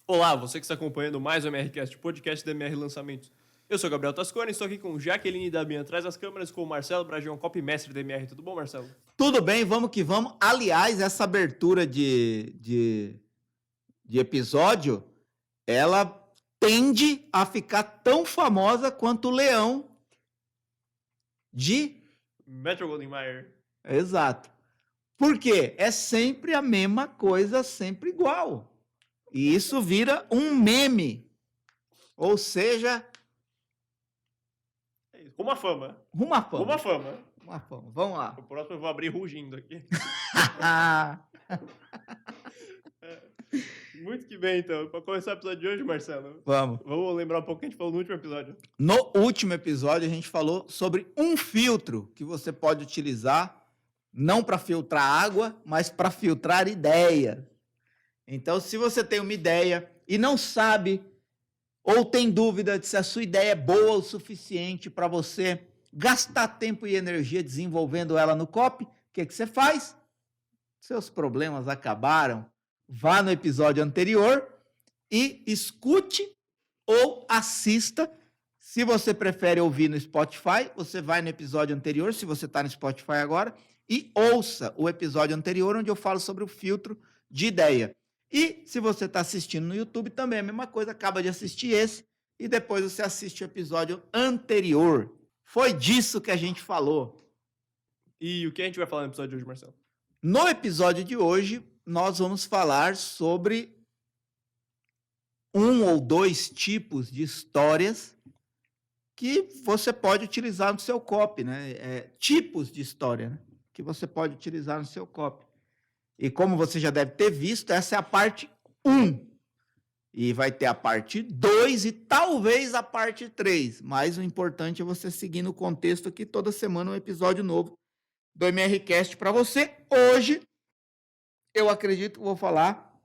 Olá, você que está acompanhando mais o MRCast, podcast da MR Lançamentos. Eu sou o Gabriel Tascone, estou aqui com Jaqueline e Damian atrás das câmeras, com o Marcelo Bragião, copymestre da MR. Tudo bom, Marcelo? Tudo bem, vamos que vamos. Aliás, essa abertura de episódio, ela tende a ficar tão famosa quanto o Leão de... Metro Goldwyn Mayer. Exato. Por quê? É sempre a mesma coisa, sempre igual. E isso vira um meme. Ou seja... Rumo à fama. Rumo à fama. Rumo à fama. Rumo à fama. Vamos lá. O próximo eu vou abrir rugindo aqui. Muito que bem, então. Para começar o episódio de hoje, Marcelo. Vamos lembrar um pouco o que a gente falou no último episódio. No último episódio, a gente falou sobre um filtro que você pode utilizar, não para filtrar água, mas para filtrar ideias. Então, se você tem uma ideia e não sabe, ou tem dúvida de se a sua ideia é boa o suficiente para você gastar tempo e energia desenvolvendo ela no copy, o que você faz? Seus problemas acabaram. Vá no episódio anterior e escute ou assista. Se você prefere ouvir no Spotify, você vai no episódio anterior, se você está no Spotify agora, e ouça o episódio anterior, onde eu falo sobre o filtro de ideia. E se você está assistindo no YouTube, também é a mesma coisa, acaba de assistir esse, e depois você assiste o episódio anterior. Foi disso que a gente falou. E o que a gente vai falar no episódio de hoje, Marcelo? No episódio de hoje, nós vamos falar sobre um ou dois tipos de histórias que você pode utilizar no seu copy, né? Tipos de história, né? Que você pode utilizar no seu copy. E como você já deve ter visto, essa é a parte 1. E vai ter a parte 2 e talvez a parte 3. Mas o importante é você seguir no contexto aqui, toda semana um episódio novo do MRCast para você. Hoje, eu acredito que vou falar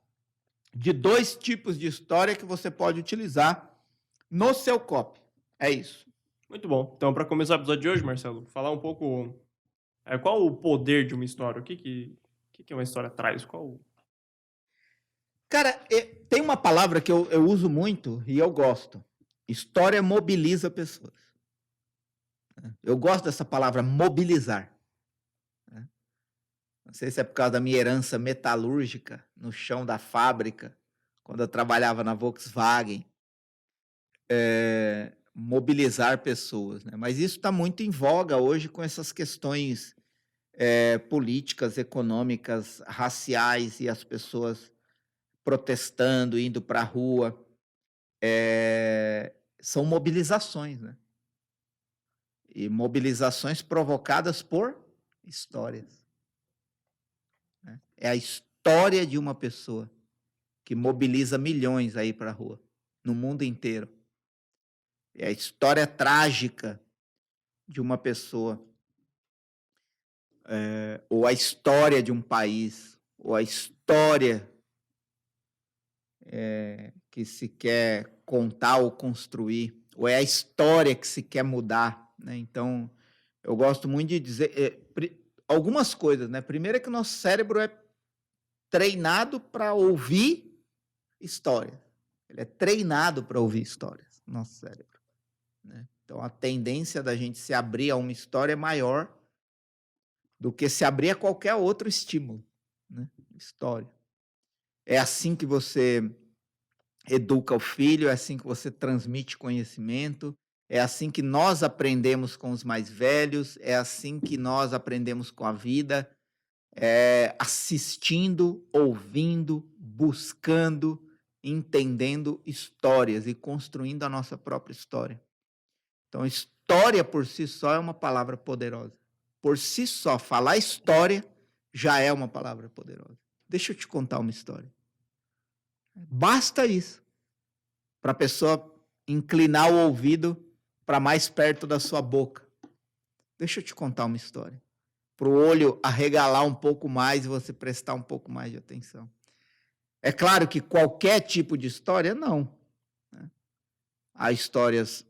de 2 tipos de história que você pode utilizar no seu copy. É isso. Muito bom. Então, para começar o episódio de hoje, Marcelo, falar um pouco qual o poder de uma história? O que uma história traz? Cara, tem uma palavra que eu uso muito e eu gosto. História mobiliza pessoas. Eu gosto dessa palavra, mobilizar. Não sei se é por causa da minha herança metalúrgica no chão da fábrica, quando eu trabalhava na Volkswagen. Mobilizar pessoas, né? Mas isso está muito em voga hoje com essas questões políticas, econômicas, raciais e as pessoas protestando, indo para a rua. São mobilizações, né? E mobilizações provocadas por histórias. Né? É a história de uma pessoa que mobiliza milhões aí para a rua, no mundo inteiro. É a história trágica de uma pessoa, ou a história de um país, ou a história que se quer contar ou construir, ou é a história que se quer mudar, né? Então, eu gosto muito de dizer algumas coisas, né? Primeiro é que o nosso cérebro é treinado para ouvir histórias. Ele é treinado para ouvir histórias, nosso cérebro, né? Então, a tendência da gente se abrir a uma história é maior do que se abrir a qualquer outro estímulo, né? História. É assim que você educa o filho, é assim que você transmite conhecimento, é assim que nós aprendemos com os mais velhos, é assim que nós aprendemos com a vida, assistindo, ouvindo, buscando, entendendo histórias e construindo a nossa própria história. Então, história por si só é uma palavra poderosa. Por si só, falar história já é uma palavra poderosa. Deixa eu te contar uma história. Basta isso para a pessoa inclinar o ouvido para mais perto da sua boca. Deixa eu te contar uma história. Para o olho arregalar um pouco mais e você prestar um pouco mais de atenção. É claro que qualquer tipo de história, não. Há histórias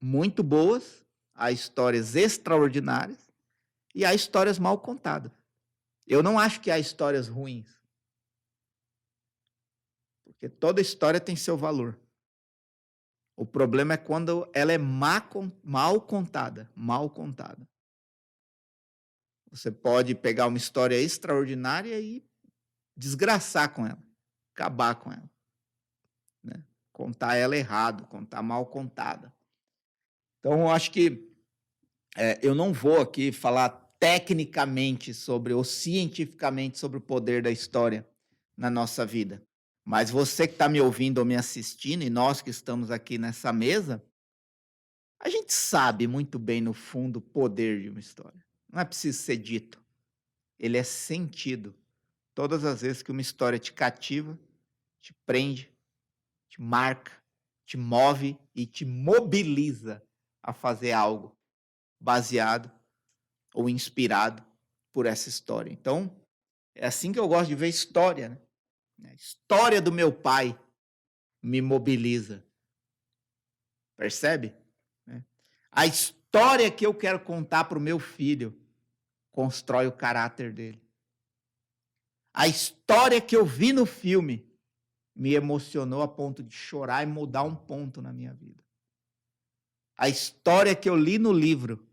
muito boas, há histórias extraordinárias e há histórias mal contadas. Eu não acho que há histórias ruins. Porque toda história tem seu valor. O problema é quando ela é mal contada, mal contada. Você pode pegar uma história extraordinária e desgraçar com ela, acabar com ela, né? Contar ela errado, contar mal contada. Então, eu acho que eu não vou aqui falar tecnicamente sobre ou cientificamente sobre o poder da história na nossa vida. Mas você que está me ouvindo ou me assistindo, e nós que estamos aqui nessa mesa, a gente sabe muito bem, no fundo, o poder de uma história. Não é preciso ser dito. Ele é sentido. Todas as vezes que uma história te cativa, te prende, te marca, te move e te mobiliza a fazer algo baseado ou inspirado por essa história. Então, é assim que eu gosto de ver história, né? A história do meu pai me mobiliza. Percebe? A história que eu quero contar para o meu filho constrói o caráter dele. A história que eu vi no filme me emocionou a ponto de chorar e mudar um ponto na minha vida. A história que eu li no livro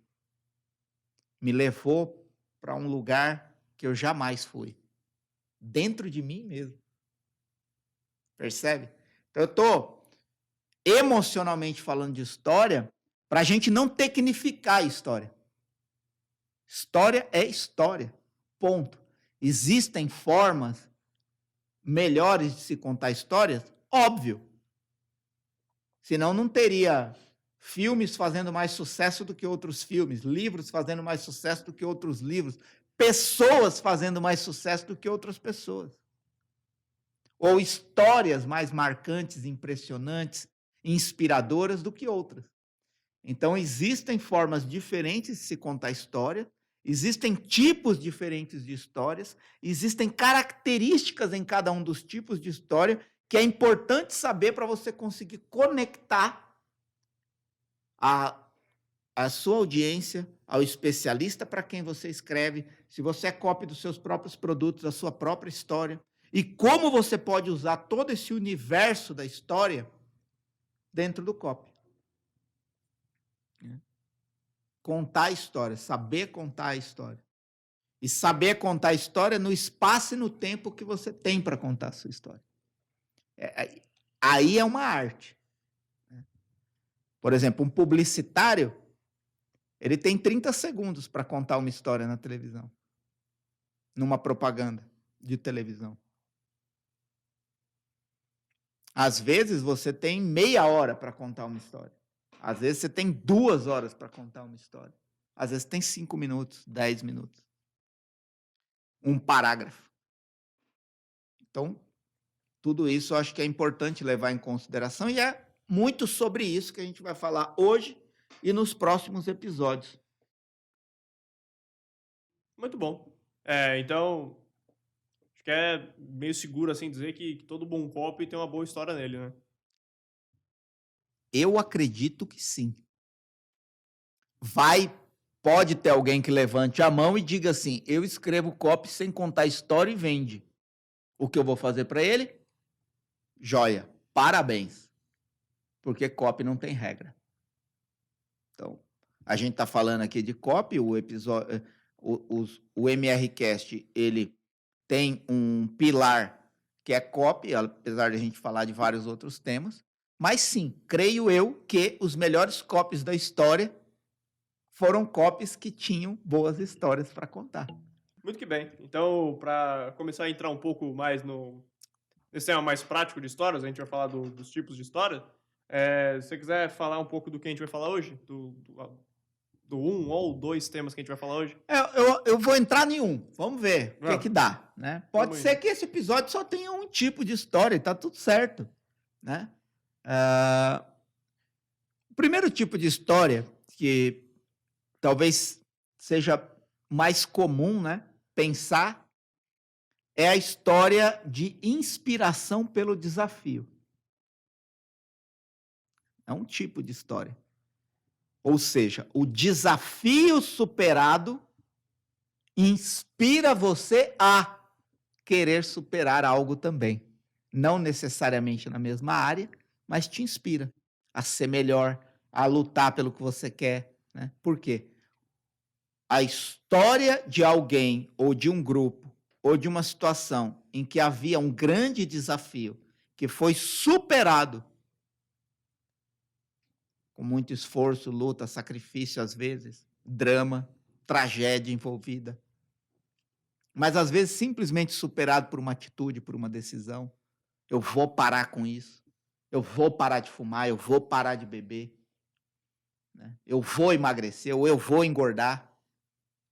me levou para um lugar que eu jamais fui. Dentro de mim mesmo. Percebe? Então, eu estou emocionalmente falando de história para a gente não tecnificar a história. História é história. Ponto. Existem formas melhores de se contar histórias? Óbvio. Senão não teria filmes fazendo mais sucesso do que outros filmes, livros fazendo mais sucesso do que outros livros, pessoas fazendo mais sucesso do que outras pessoas. Ou histórias mais marcantes, impressionantes, inspiradoras do que outras. Então, existem formas diferentes de se contar história, existem tipos diferentes de histórias, existem características em cada um dos tipos de história que é importante saber para você conseguir conectar a sua audiência ao especialista para quem você escreve, se você é copy dos seus próprios produtos, da sua própria história, e como você pode usar todo esse universo da história dentro do copy. Contar a história, saber contar a história. E saber contar a história no espaço e no tempo que você tem para contar a sua história. Aí é uma arte. Por exemplo, um publicitário, ele tem 30 segundos para contar uma história na televisão, numa propaganda de televisão. Às vezes você tem meia hora para contar uma história. Às vezes você tem 2 horas para contar uma história. Às vezes tem 5 minutos, 10 minutos. Um parágrafo. Então, tudo isso eu acho que é importante levar em consideração e é muito sobre isso que a gente vai falar hoje e nos próximos episódios. Muito bom. Então, acho que é meio seguro assim dizer que todo bom copy tem uma boa história nele, né? Eu acredito que sim. Pode ter alguém que levante a mão e diga assim: eu escrevo copy sem contar história e vende. O que eu vou fazer para ele? Joia, parabéns. Porque copy não tem regra. Então, a gente está falando aqui de copy, o episódio, o MRCast, ele tem um pilar que é copy, apesar de a gente falar de vários outros temas. Mas sim, creio eu que os melhores copies da história foram copies que tinham boas histórias para contar. Muito que bem. Então, para começar a entrar um pouco mais nesse tema mais prático de histórias, a gente vai falar dos tipos de história. Se você quiser falar um pouco do que a gente vai falar hoje, do um ou dois temas que a gente vai falar hoje? Eu vou entrar em um. Vamos ver o que dá. Né? Pode ser que esse episódio só tenha um tipo de história e tá tudo certo. Né? O primeiro tipo de história, que talvez seja mais comum, né, pensar, é a história de inspiração pelo desafio. É um tipo de história. Ou seja, o desafio superado inspira você a querer superar algo também. não necessariamente na mesma área, mas te inspira a ser melhor, a lutar pelo que você quer, né? Por quê? A história de alguém ou de um grupo ou de uma situação em que havia um grande desafio que foi superado com muito esforço, luta, sacrifício às vezes, drama, tragédia envolvida, mas às vezes simplesmente superado por uma atitude, por uma decisão. Eu vou parar com isso. Eu vou parar de fumar, eu vou parar de beber, né? Eu vou emagrecer, ou eu vou engordar.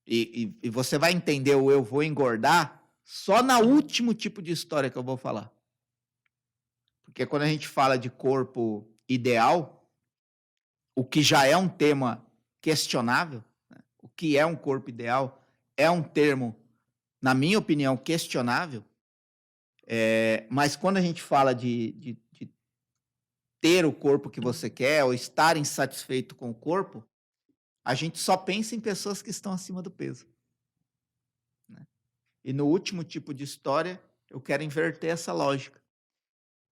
E você vai entender o eu vou engordar só no último tipo de história que eu vou falar. Porque quando a gente fala de corpo ideal, o que já é um tema questionável, né? O que é um corpo ideal é um termo, na minha opinião, questionável. Mas quando a gente fala de ter o corpo que você quer ou estar insatisfeito com o corpo, a gente só pensa em pessoas que estão acima do peso, né? E no último tipo de história, eu quero inverter essa lógica,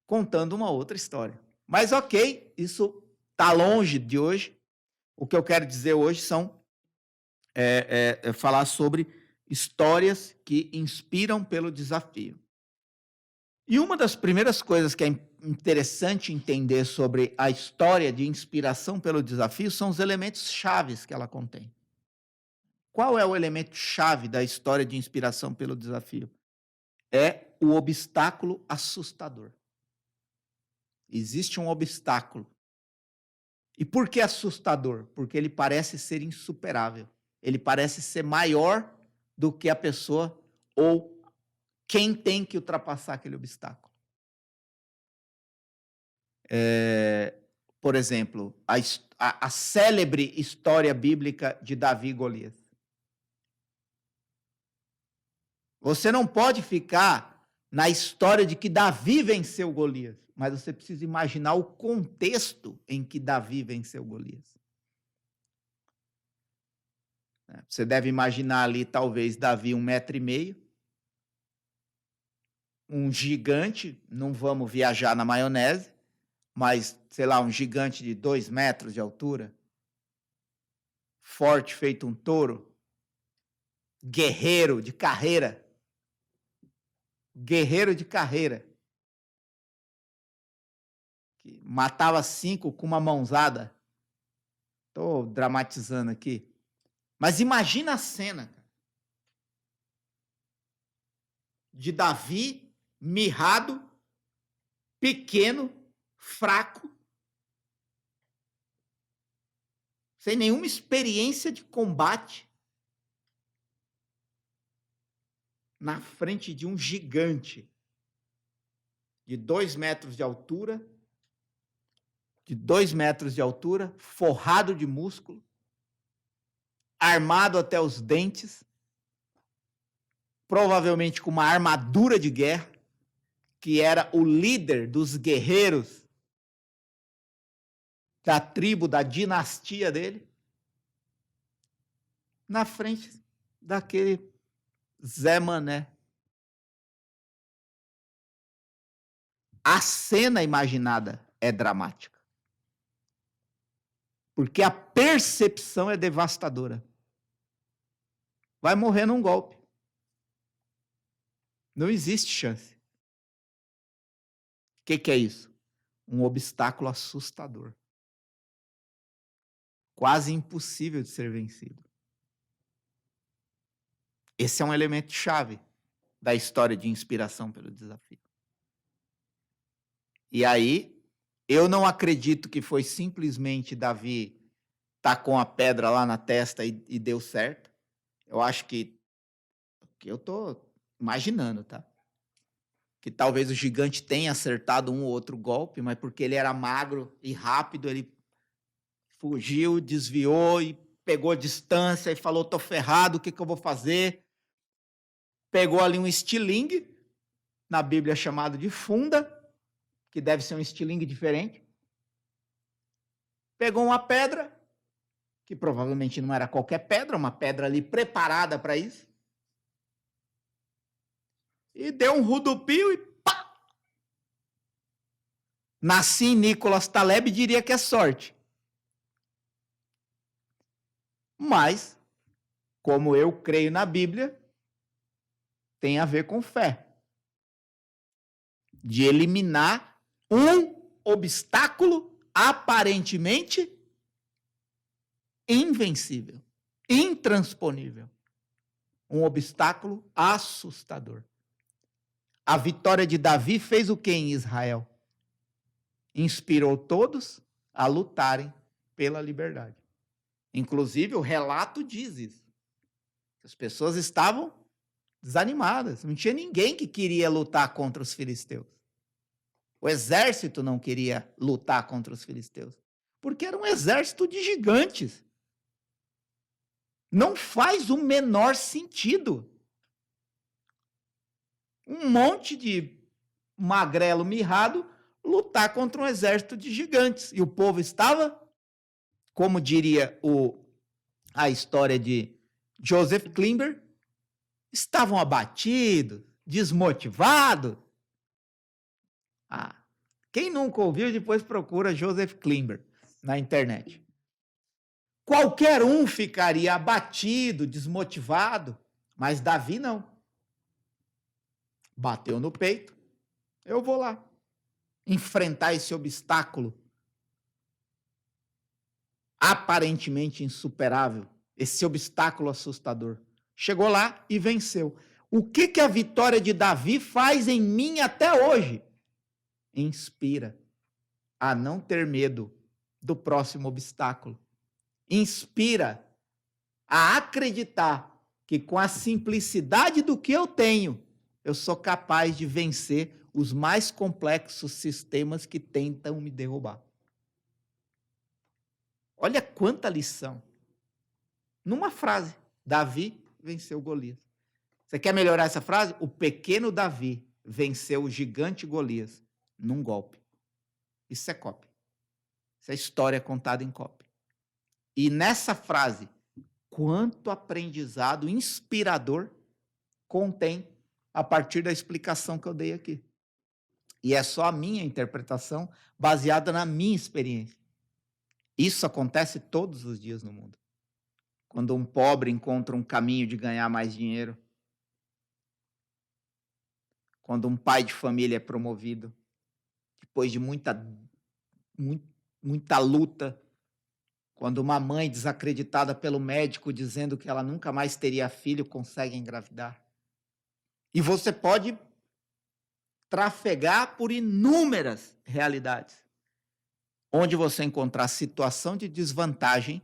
contando uma outra história. Mas ok, isso está longe de hoje. O que eu quero dizer hoje são falar sobre histórias que inspiram pelo desafio. E uma das primeiras coisas que é interessante entender sobre a história de inspiração pelo desafio são os elementos chaves que ela contém. Qual é o elemento chave da história de inspiração pelo desafio? É o obstáculo assustador. Existe um obstáculo. E por que assustador? Porque ele parece ser insuperável. Ele parece ser maior do que a pessoa ou quem tem que ultrapassar aquele obstáculo. Por exemplo, a célebre história bíblica de Davi e Golias. Você não pode ficar na história de que Davi venceu Golias, mas você precisa imaginar o contexto em que Davi venceu Golias. Você deve imaginar ali, talvez, Davi 1,5 m, um gigante, não vamos viajar na maionese, mas, sei lá, um gigante de 2 metros de altura, forte feito um touro, guerreiro de carreira, que matava 5 com uma mãozada. Estou dramatizando aqui. Mas imagina a cena de Davi mirrado, pequeno, fraco, sem nenhuma experiência de combate, na frente de um gigante de 2 metros de altura, forrado de músculo, armado até os dentes, provavelmente com uma armadura de guerra, que era o líder dos guerreiros da tribo, da dinastia dele, na frente daquele Zé Mané. A cena imaginada é dramática, porque a percepção é devastadora. Vai morrer num golpe. Não existe chance. O que é isso? Um obstáculo assustador. Quase impossível de ser vencido. Esse é um elemento chave da história de inspiração pelo desafio. E aí, eu não acredito que foi simplesmente Davi tacou a pedra lá na testa e deu certo. Eu acho que eu estou imaginando, tá? Que talvez o gigante tenha acertado um ou outro golpe, mas porque ele era magro e rápido, ele fugiu, desviou e pegou distância e falou, tô ferrado, o que eu vou fazer? Pegou ali um estilingue, na Bíblia chamado de funda, que deve ser um estilingue diferente. Pegou uma pedra, que provavelmente não era qualquer pedra, uma pedra ali preparada para isso. E deu um rodopio e pá! Nassim Nicholas Taleb diria que é sorte. Mas, como eu creio na Bíblia, tem a ver com fé. De eliminar um obstáculo aparentemente invencível, intransponível. Um obstáculo assustador. A vitória de Davi fez o que em Israel? Inspirou todos a lutarem pela liberdade. Inclusive, o relato diz isso. As pessoas estavam desanimadas. Não tinha ninguém que queria lutar contra os filisteus. O exército não queria lutar contra os filisteus. Porque era um exército de gigantes. Não faz o menor sentido. Um monte de magrelo mirrado lutar contra um exército de gigantes. E o povo estava, como diria a história de Joseph Klimber, estavam abatidos, desmotivados. Quem nunca ouviu, depois procura Joseph Klimber na internet. Qualquer um ficaria abatido, desmotivado, mas Davi não. Bateu no peito, eu vou lá enfrentar esse obstáculo aparentemente insuperável, esse obstáculo assustador. Chegou lá e venceu. O que a vitória de Davi faz em mim até hoje? Inspira a não ter medo do próximo obstáculo. Inspira a acreditar que com a simplicidade do que eu tenho, eu sou capaz de vencer os mais complexos sistemas que tentam me derrubar. Olha quanta lição. Numa frase, Davi venceu Golias. Você quer melhorar essa frase? O pequeno Davi venceu o gigante Golias num golpe. Isso é cópia. Isso é história contada em cópia. E nessa frase, quanto aprendizado inspirador contém a partir da explicação que eu dei aqui. E é só a minha interpretação baseada na minha experiência. Isso acontece todos os dias no mundo. Quando um pobre encontra um caminho de ganhar mais dinheiro. Quando um pai de família é promovido. Depois de muita luta. Quando uma mãe desacreditada pelo médico dizendo que ela nunca mais teria filho consegue engravidar. E você pode trafegar por inúmeras realidades, onde você encontrar situação de desvantagem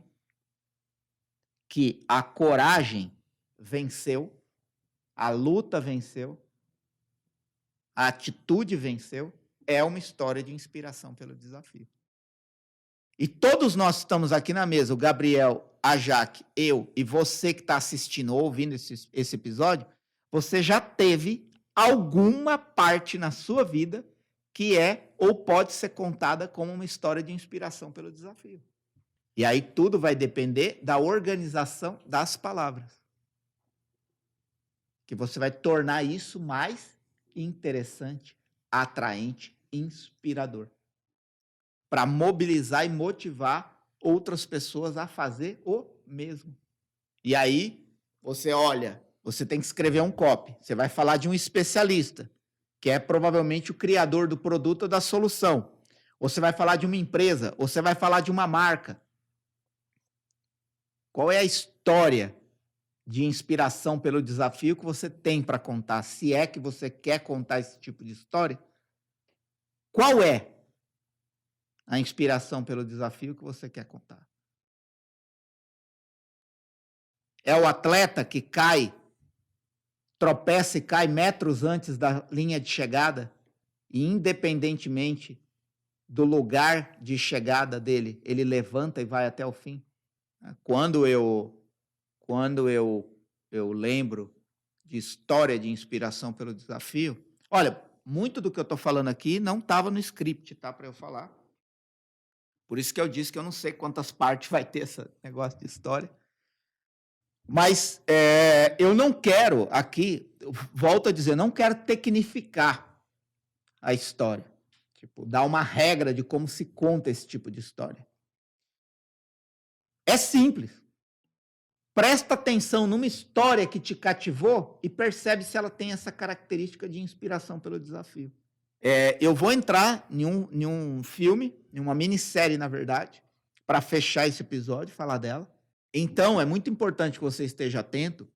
que a coragem venceu, a luta venceu, a atitude venceu, é uma história de inspiração pelo desafio. E todos nós estamos aqui na mesa, o Gabriel, a Jaque, eu e você que está assistindo ou ouvindo esse episódio, você já teve alguma parte na sua vida que é ou pode ser contada como uma história de inspiração pelo desafio. E aí tudo vai depender da organização das palavras. Que você vai tornar isso mais interessante, atraente, inspirador. Para mobilizar e motivar outras pessoas a fazer o mesmo. E aí, você tem que escrever um copy. Você vai falar de um especialista, que é provavelmente o criador do produto ou da solução. Ou você vai falar de uma empresa, ou você vai falar de uma marca. Qual é a história de inspiração pelo desafio que você tem para contar? Se é que você quer contar esse tipo de história, qual é a inspiração pelo desafio que você quer contar? É o atleta que tropeça e cai metros antes da linha de chegada e, independentemente do lugar de chegada dele, ele levanta e vai até o fim? Quando eu lembro de história de inspiração pelo desafio, olha, muito do que eu estou falando aqui não estava no script, tá, para eu falar. Por isso que eu disse que eu não sei quantas partes vai ter esse negócio de história. Mas eu não quero aqui, volto a dizer, não quero tecnificar a história. Tipo, dar uma regra de como se conta esse tipo de história. É simples. Presta atenção numa história que te cativou e percebe se ela tem essa característica de inspiração pelo desafio. Eu vou entrar em um filme, em uma minissérie, na verdade, para fechar esse episódio, falar dela. Então, é muito importante que você esteja atento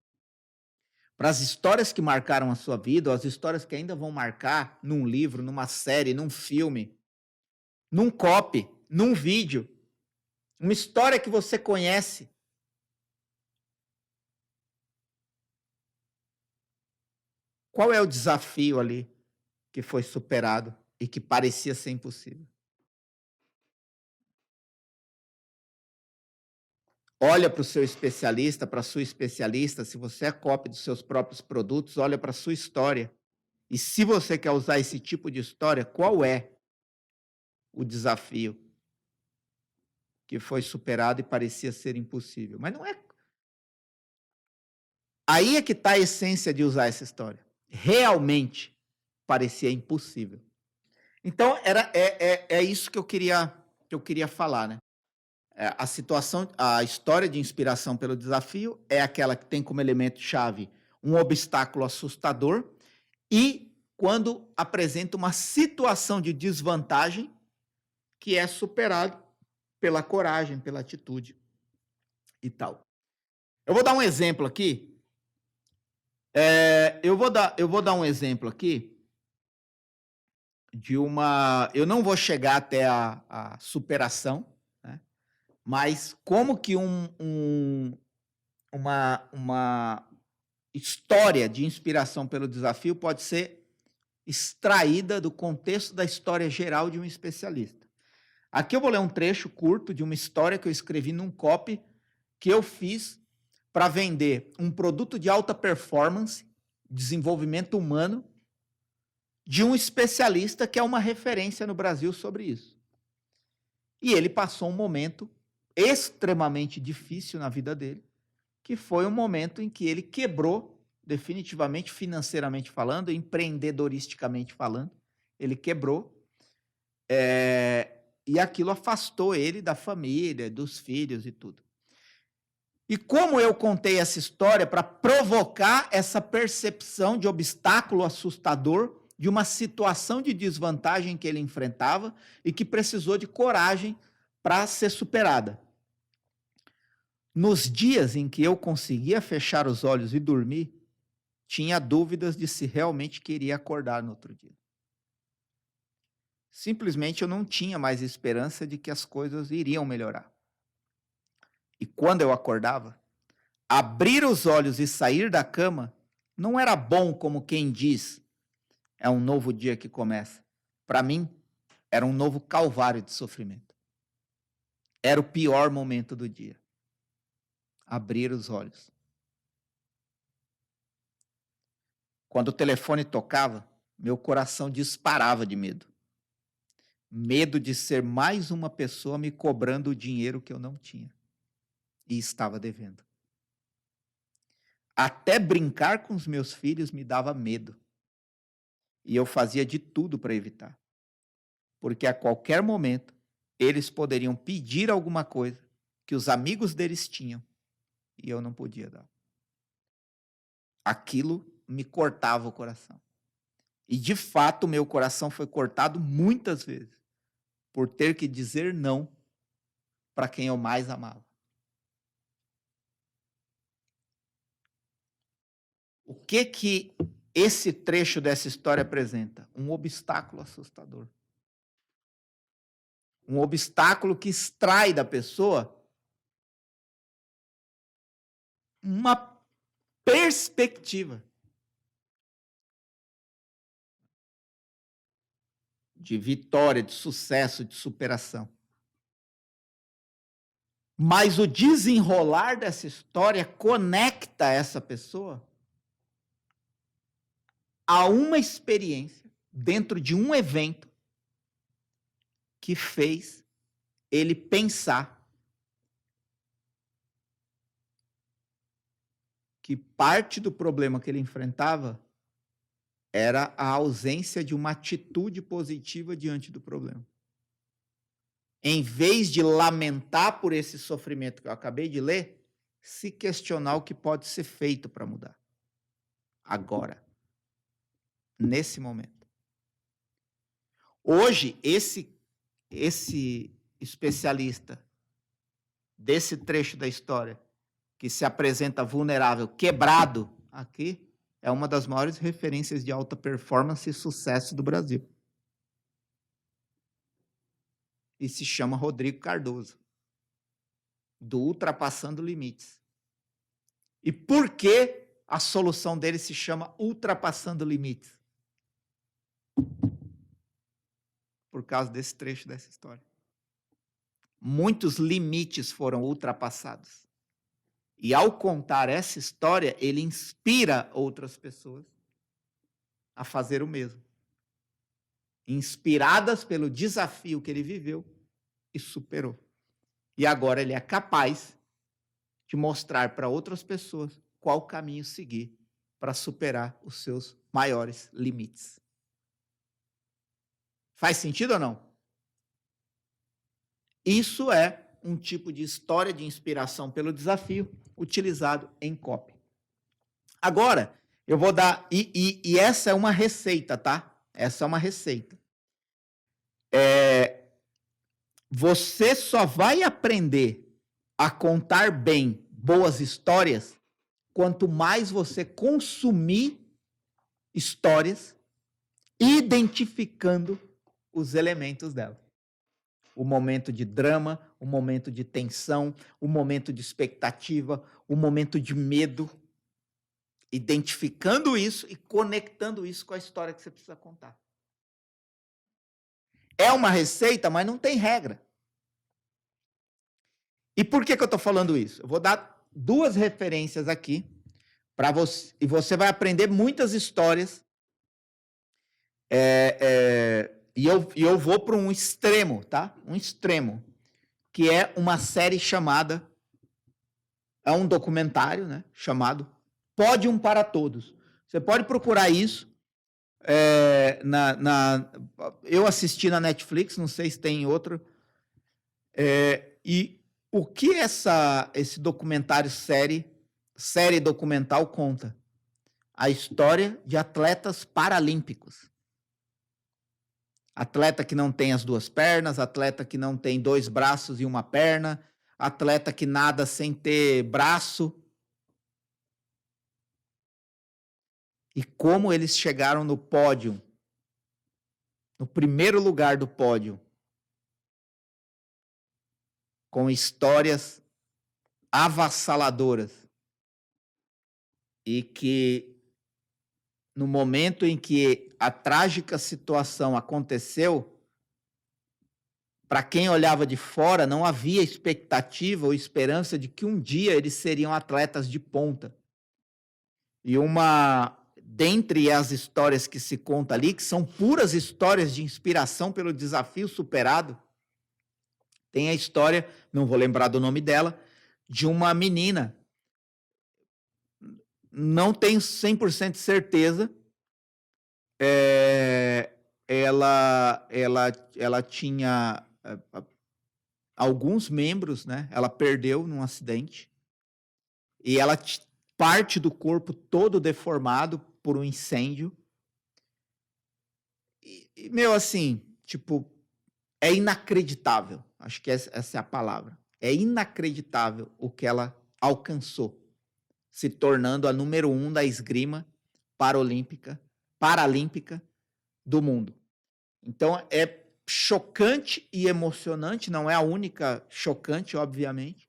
para as histórias que marcaram a sua vida, ou as histórias que ainda vão marcar num livro, numa série, num filme, num copy, num vídeo. Uma história que você conhece. Qual é o desafio ali que foi superado e que parecia ser impossível? Olha para o seu especialista, para a sua especialista, se você é cópia dos seus próprios produtos, olha para a sua história. E se você quer usar esse tipo de história, qual é o desafio que foi superado e parecia ser impossível? Mas não é. Aí é que está a essência de usar essa história. Realmente parecia impossível. Então, é isso que eu queria falar, né? A história de inspiração pelo desafio é aquela que tem como elemento-chave um obstáculo assustador e quando apresenta uma situação de desvantagem que é superado pela coragem, pela atitude e tal. Eu vou dar um exemplo aqui. Eu vou dar um exemplo aqui de uma. Eu não vou chegar até a superação, né? Mas como que uma história de inspiração pelo desafio pode ser extraída do contexto da história geral de um especialista. Aqui eu vou ler um trecho curto de uma história que eu escrevi num copy que eu fiz para vender um produto de alta performance, desenvolvimento humano, de um especialista que é uma referência no Brasil sobre isso. E ele passou um momento extremamente difícil na vida dele, que foi um momento em que ele quebrou, definitivamente, financeiramente falando, empreendedoristicamente falando, ele quebrou, e aquilo afastou ele da família, dos filhos e tudo. E como eu contei essa história para provocar essa percepção de obstáculo assustador, de uma situação de desvantagem que ele enfrentava e que precisou de coragem para ser superada. Nos dias em que eu conseguia fechar os olhos e dormir, tinha dúvidas de se realmente queria acordar no outro dia. Simplesmente eu não tinha mais esperança de que as coisas iriam melhorar. E quando eu acordava, abrir os olhos e sair da cama não era bom como quem diz, é um novo dia que começa. Para mim, era um novo calvário de sofrimento. Era o pior momento do dia. Abrir os olhos. Quando o telefone tocava, meu coração disparava de medo. Medo de ser mais uma pessoa me cobrando o dinheiro que eu não tinha e estava devendo. Até brincar com os meus filhos me dava medo. E eu fazia de tudo para evitar. Porque a qualquer momento eles poderiam pedir alguma coisa que os amigos deles tinham e eu não podia dar. Aquilo me cortava o coração. E de fato, meu coração foi cortado muitas vezes por ter que dizer não para quem eu mais amava. O que esse trecho dessa história apresenta? Um obstáculo assustador. Um obstáculo que extrai da pessoa uma perspectiva de vitória, de sucesso, de superação. Mas o desenrolar dessa história conecta essa pessoa a uma experiência dentro de um evento que fez ele pensar que parte do problema que ele enfrentava era a ausência de uma atitude positiva diante do problema. Em vez de lamentar por esse sofrimento que eu acabei de ler, se questionar o que pode ser feito para mudar. Agora, nesse momento. Hoje, esse especialista desse trecho da história, que se apresenta vulnerável, quebrado, aqui, é uma das maiores referências de alta performance e sucesso do Brasil. E se chama Rodrigo Cardoso, do Ultrapassando Limites. E por que a solução dele se chama Ultrapassando Limites? Por causa desse trecho dessa história. Muitos limites foram ultrapassados. E ao contar essa história, ele inspira outras pessoas a fazer o mesmo. Inspiradas pelo desafio que ele viveu e superou. E agora ele é capaz de mostrar para outras pessoas qual caminho seguir para superar os seus maiores limites. Faz sentido ou não? Isso é um tipo de história de inspiração pelo desafio utilizado em copy. Agora, eu vou dar... E essa é uma receita, tá? Essa é uma receita. Você só vai aprender a contar bem boas histórias quanto mais você consumir histórias identificando os elementos dela. O momento de drama, o momento de tensão, o momento de expectativa, o momento de medo. Identificando isso e conectando isso com a história que você precisa contar. É uma receita, mas não tem regra. E por que eu estou falando isso? Eu vou dar 2 referências aqui para você, e você vai aprender muitas histórias. E eu vou para um extremo, tá? Um extremo, que é uma série chamada, é um documentário, né? Chamado Pódium para Todos. Você pode procurar isso. Eu assisti na Netflix, não sei se tem outro. E o que esse documentário série documental conta? A história de atletas paralímpicos. Atleta que não tem as 2 pernas, atleta que não tem 2 braços e uma perna, atleta que nada sem ter braço. E como eles chegaram no pódio, no primeiro lugar do pódio, com histórias avassaladoras. E que, no momento em que a trágica situação aconteceu, para quem olhava de fora, não havia expectativa ou esperança de que um dia eles seriam atletas de ponta. E dentre as histórias que se conta ali, que são puras histórias de inspiração pelo desafio superado, tem a história, não vou lembrar do nome dela, de uma menina. Não tenho 100% de certeza. Ela tinha alguns membros, né? Ela perdeu num acidente. E parte do corpo todo deformado por um incêndio. E meu, assim, tipo, é inacreditável. Acho que essa é a palavra. É inacreditável o que ela alcançou, se tornando a número 1 da esgrima paralímpica do mundo. Então, é chocante e emocionante, não é a única chocante, obviamente,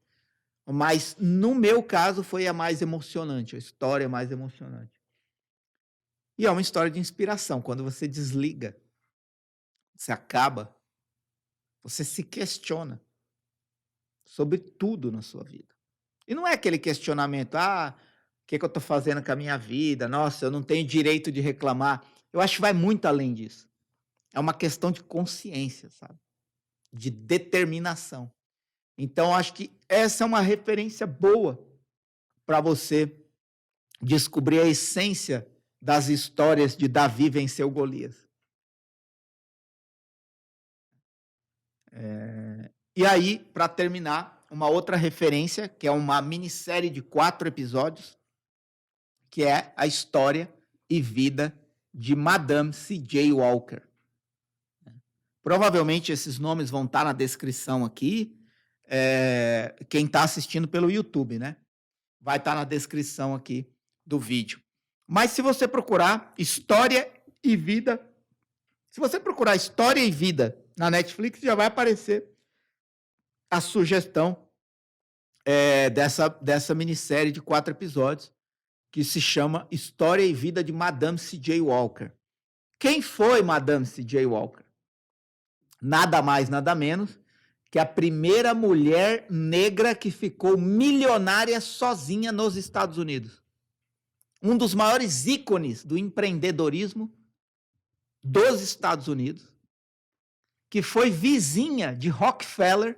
mas no meu caso foi a mais emocionante, a história mais emocionante. E é uma história de inspiração. Quando você desliga, você acaba, você se questiona sobre tudo na sua vida. E não é aquele questionamento, o que eu estou fazendo com a minha vida? Nossa, eu não tenho direito de reclamar. Eu acho que vai muito além disso. É uma questão de consciência, sabe? De determinação. Então, acho que essa é uma referência boa para você descobrir a essência das histórias de Davi venceu Golias. E aí, para terminar, uma outra referência, que é uma minissérie de 4 episódios, que é a história e vida de Madame C.J. Walker. Provavelmente esses nomes vão estar na descrição aqui. Quem está assistindo pelo YouTube, né? Vai estar na descrição aqui do vídeo. Mas se você procurar História e Vida, se você procurar História e Vida na Netflix, já vai aparecer a sugestão dessa minissérie de 4 episódios, que se chama História e Vida de Madame C.J. Walker. Quem foi Madame C.J. Walker? Nada mais, nada menos que a primeira mulher negra que ficou milionária sozinha nos Estados Unidos. Um dos maiores ícones do empreendedorismo dos Estados Unidos, que foi vizinha de Rockefeller,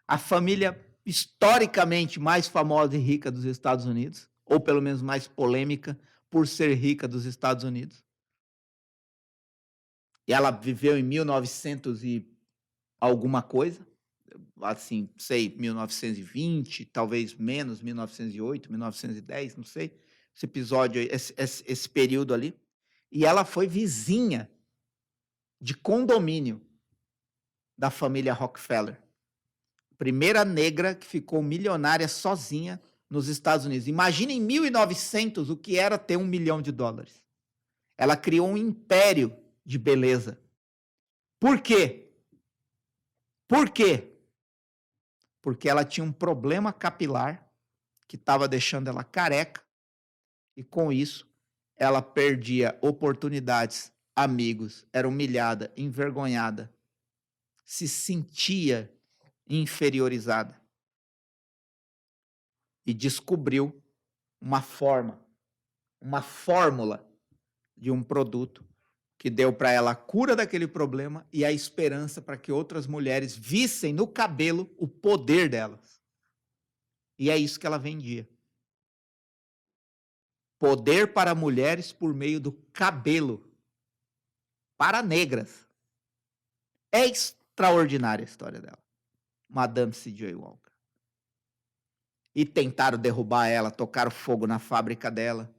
a família historicamente mais famosa e rica dos Estados Unidos, ou pelo menos mais polêmica por ser rica dos Estados Unidos. E ela viveu em 1900 e alguma coisa, assim, sei, 1920, talvez menos, 1908, 1910, não sei, esse episódio, esse período ali. E ela foi vizinha de condomínio da família Rockefeller. Primeira negra que ficou milionária sozinha nos Estados Unidos. Imagina em 1900 o que era ter $1 milhão. Ela criou um império de beleza. Por quê? Por quê? Porque ela tinha um problema capilar que estava deixando ela careca e, com isso, ela perdia oportunidades, amigos, era humilhada, envergonhada, se sentia inferiorizada. E descobriu uma fórmula de um produto que deu para ela a cura daquele problema e a esperança para que outras mulheres vissem no cabelo o poder delas. E é isso que ela vendia. Poder para mulheres por meio do cabelo. Para negras. É extraordinária a história dela. Madame C.J. Walker. E tentaram derrubar ela, tocaram fogo na fábrica dela.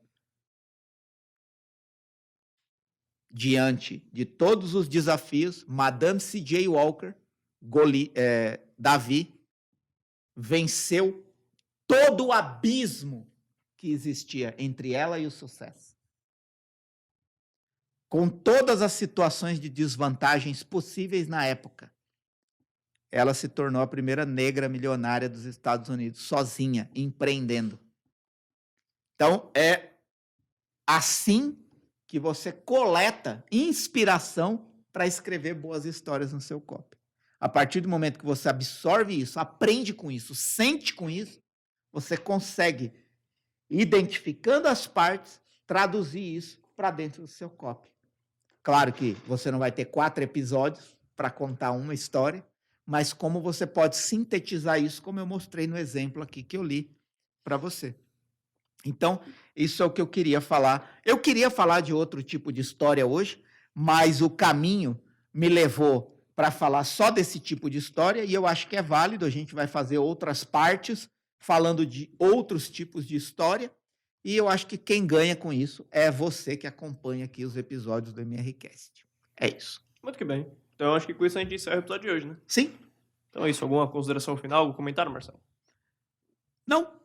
Diante de todos os desafios, Madame C.J. Walker, Davi, venceu todo o abismo que existia entre ela e o sucesso. Com todas as situações de desvantagens possíveis na época, ela se tornou a primeira negra milionária dos Estados Unidos, sozinha, empreendendo. Então, é assim que você coleta inspiração para escrever boas histórias no seu copy. A partir do momento que você absorve isso, aprende com isso, sente com isso, você consegue, identificando as partes, traduzir isso para dentro do seu copy. Claro que você não vai ter 4 episódios para contar uma história, mas como você pode sintetizar isso, como eu mostrei no exemplo aqui que eu li para você. Então, isso é o que eu queria falar. Eu queria falar de outro tipo de história hoje, mas o caminho me levou para falar só desse tipo de história e eu acho que é válido. A gente vai fazer outras partes falando de outros tipos de história e eu acho que quem ganha com isso é você que acompanha aqui os episódios do MRCast. É isso. Muito que bem. Então, acho que com isso a gente encerra o episódio de hoje, né? Sim. Então é isso. Alguma consideração final, algum comentário, Marcelo? Não.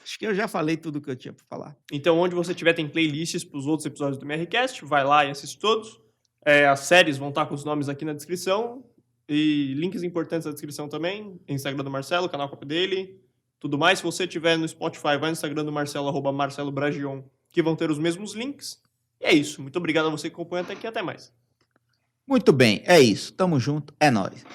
Acho que eu já falei tudo o que eu tinha para falar. Então, onde você tiver, tem playlists para os outros episódios do MRCast, vai lá e assiste todos. As séries vão estar com os nomes aqui na descrição. E links importantes na descrição também. Instagram do Marcelo, canal copy dele. Tudo mais. Se você tiver no Spotify, vai no Instagram do Marcelo, @MarceloBragion, que vão ter os mesmos links. E é isso. Muito obrigado a você que acompanha até aqui. Até mais. Muito bem, é isso. Tamo junto, é nóis.